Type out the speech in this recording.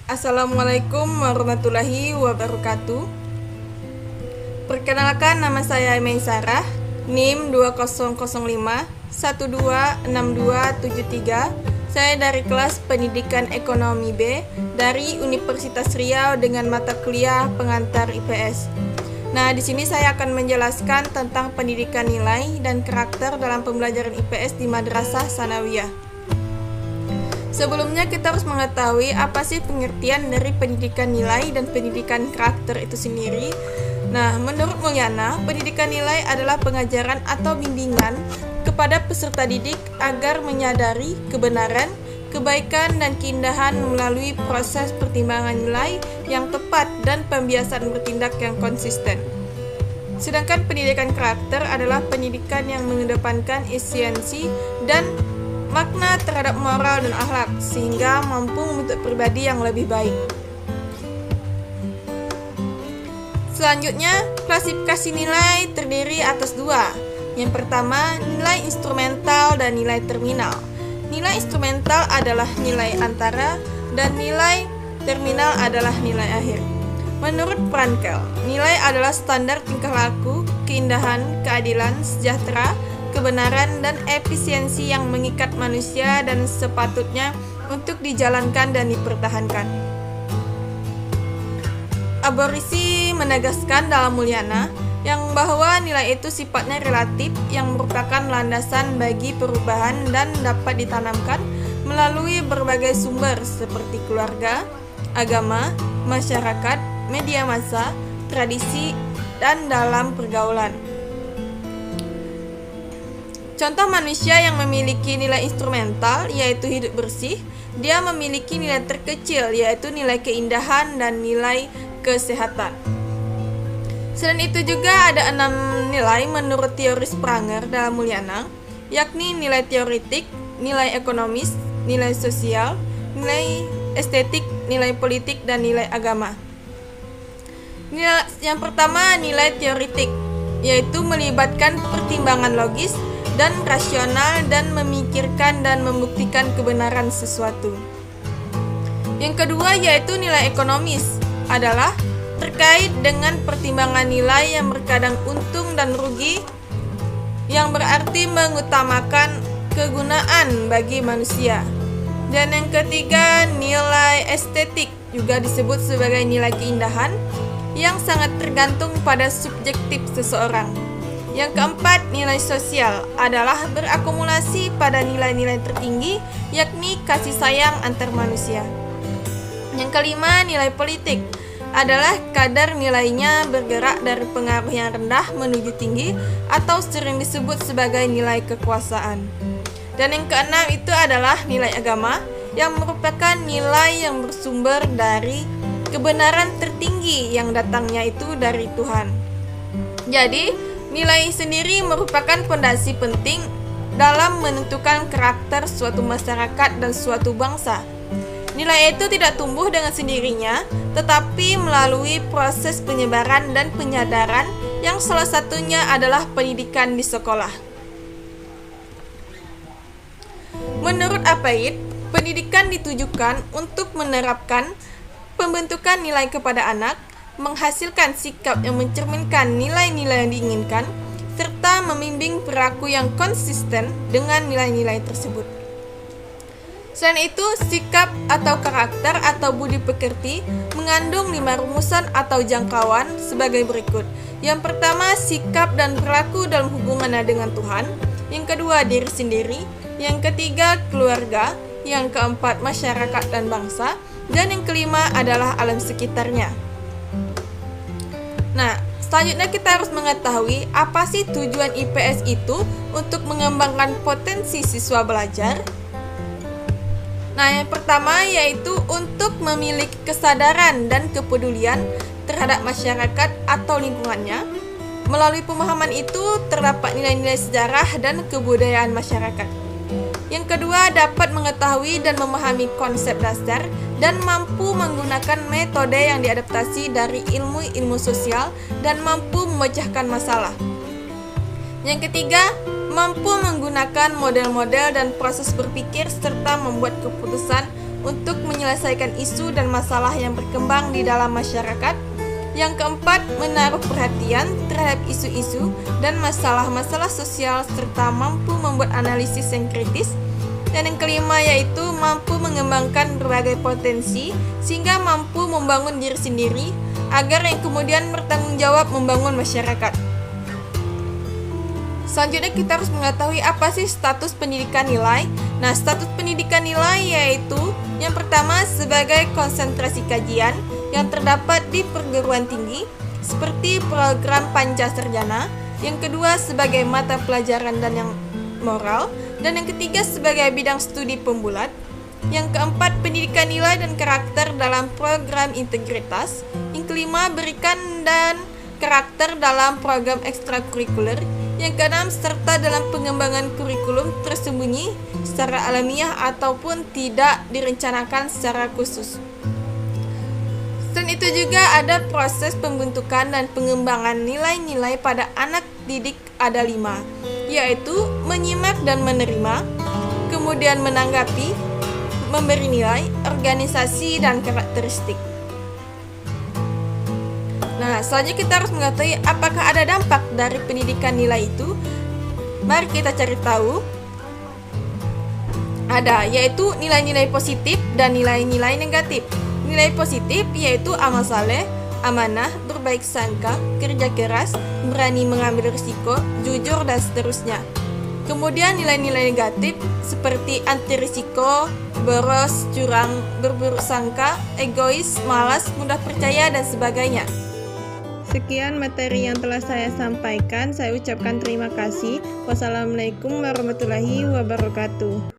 Assalamualaikum warahmatullahi wabarakatuh. Perkenalkan, nama saya Meisarah, NIM 2005 126273. Saya dari kelas Pendidikan Ekonomi B dari Universitas Riau dengan mata kuliah pengantar IPS. Nah, di sini saya akan menjelaskan tentang pendidikan nilai dan karakter dalam pembelajaran IPS di Madrasah Sanawiyah. Sebelumnya kita harus mengetahui apa sih pengertian dari pendidikan nilai dan pendidikan karakter itu sendiri. Nah, menurut Mulyana, pendidikan nilai adalah pengajaran atau bimbingan kepada peserta didik agar menyadari kebenaran, kebaikan, dan keindahan melalui proses pertimbangan nilai yang tepat dan pembiasaan bertindak yang konsisten. Sedangkan pendidikan karakter adalah pendidikan yang mengedepankan esensi dan makna terhadap moral dan akhlak sehingga mampu membentuk pribadi yang lebih baik. Selanjutnya, klasifikasi nilai terdiri atas dua. Yang pertama, nilai instrumental dan nilai terminal. Nilai instrumental adalah nilai antara dan nilai terminal adalah nilai akhir. Menurut Frankel, nilai adalah standar tingkah laku, keindahan, keadilan, sejahtera, kebenaran, dan efisiensi yang mengikat manusia dan sepatutnya untuk dijalankan dan dipertahankan. Aborisi menegaskan dalam Mulyana yang bahwa nilai itu sifatnya relatif yang merupakan landasan bagi perubahan dan dapat ditanamkan melalui berbagai sumber seperti keluarga, agama, masyarakat, media massa, tradisi, dan dalam pergaulan. Contoh manusia yang memiliki nilai instrumental yaitu hidup bersih, dia memiliki nilai terkecil yaitu nilai keindahan dan nilai kesehatan. Selain itu juga ada 6 nilai menurut teori Spranger dalam Mulyana, yakni nilai teoretik, nilai ekonomis, nilai sosial, nilai estetik, nilai politik, dan nilai agama. Yang pertama, nilai teoretik, yaitu melibatkan pertimbangan logis dan rasional dan memikirkan dan membuktikan kebenaran sesuatu. Yang kedua yaitu nilai ekonomis, adalah terkait dengan pertimbangan nilai yang berkadang untung dan rugi, yang berarti mengutamakan kegunaan bagi manusia. Dan yang ketiga, nilai estetik, juga disebut sebagai nilai keindahan, yang sangat tergantung pada subjektif seseorang. Yang keempat, nilai sosial adalah berakumulasi pada nilai-nilai tertinggi, yakni kasih sayang antar manusia. Yang kelima, nilai politik adalah kadar nilainya bergerak dari pengaruh yang rendah menuju tinggi atau sering disebut sebagai nilai kekuasaan. Dan yang keenam itu adalah nilai agama yang merupakan nilai yang bersumber dari kebenaran tertinggi yang datangnya itu dari Tuhan. Jadi, nilai sendiri merupakan fondasi penting dalam menentukan karakter suatu masyarakat dan suatu bangsa. Nilai itu tidak tumbuh dengan sendirinya, tetapi melalui proses penyebaran dan penyadaran yang salah satunya adalah pendidikan di sekolah. Menurut Apaid, pendidikan ditujukan untuk menerapkan pembentukan nilai kepada anak, menghasilkan sikap yang mencerminkan nilai-nilai yang diinginkan, serta membimbing perilaku yang konsisten dengan nilai-nilai tersebut. Selain itu, sikap atau karakter atau budi pekerti mengandung 5 rumusan atau jangkauan sebagai berikut. Yang pertama, sikap dan perilaku dalam hubungannya dengan Tuhan. Yang kedua, diri sendiri. Yang ketiga, keluarga. Yang keempat, masyarakat dan bangsa. Dan yang kelima adalah alam sekitarnya. Nah, selanjutnya kita harus mengetahui apa sih tujuan IPS itu untuk mengembangkan potensi siswa belajar. Nah, yang pertama yaitu untuk memiliki kesadaran dan kepedulian terhadap masyarakat atau lingkungannya. Melalui pemahaman itu terdapat nilai-nilai sejarah dan kebudayaan masyarakat. Yang kedua, dapat mengetahui dan memahami konsep dasar dan mampu menggunakan metode yang diadaptasi dari ilmu-ilmu sosial dan mampu memecahkan masalah. Yang ketiga, mampu menggunakan model-model dan proses berpikir serta membuat keputusan untuk menyelesaikan isu dan masalah yang berkembang di dalam masyarakat. Yang keempat, menaruh perhatian terhadap isu-isu dan masalah-masalah sosial serta mampu membuat analisis yang kritis. Dan yang kelima yaitu mampu mengembangkan berbagai potensi sehingga mampu membangun diri sendiri agar yang kemudian bertanggung jawab membangun masyarakat. Selanjutnya kita harus mengetahui apa sih status pendidikan nilai. Nah, status pendidikan nilai yaitu yang pertama sebagai konsentrasi kajian yang terdapat di perguruan tinggi seperti program Pancasarjana, yang kedua sebagai mata pelajaran dan yang moral, dan yang ketiga sebagai bidang studi pembulat. Yang keempat, pendidikan nilai dan karakter dalam program integritas. Yang kelima, berikan dan karakter dalam program ekstrakurikuler. Yang keenam, serta dalam pengembangan kurikulum tersembunyi secara alamiah ataupun tidak direncanakan secara khusus. Selain itu juga ada proses pembentukan dan pengembangan nilai-nilai pada anak didik ada 5, yaitu menyimak dan menerima, kemudian menanggapi, memberi nilai, organisasi, dan karakteristik. Nah, selanjutnya kita harus mengetahui apakah ada dampak dari pendidikan nilai itu. Mari kita cari tahu. Ada, yaitu nilai-nilai positif dan nilai-nilai negatif. Nilai positif yaitu amal saleh, amanah, berbaik sangka, kerja keras, berani mengambil risiko, jujur, dan seterusnya. Kemudian nilai-nilai negatif seperti anti risiko, boros, curang, berburuk sangka, egois, malas, mudah percaya, dan sebagainya. Sekian materi yang telah saya sampaikan. Saya ucapkan terima kasih. Wassalamualaikum warahmatullahi wabarakatuh.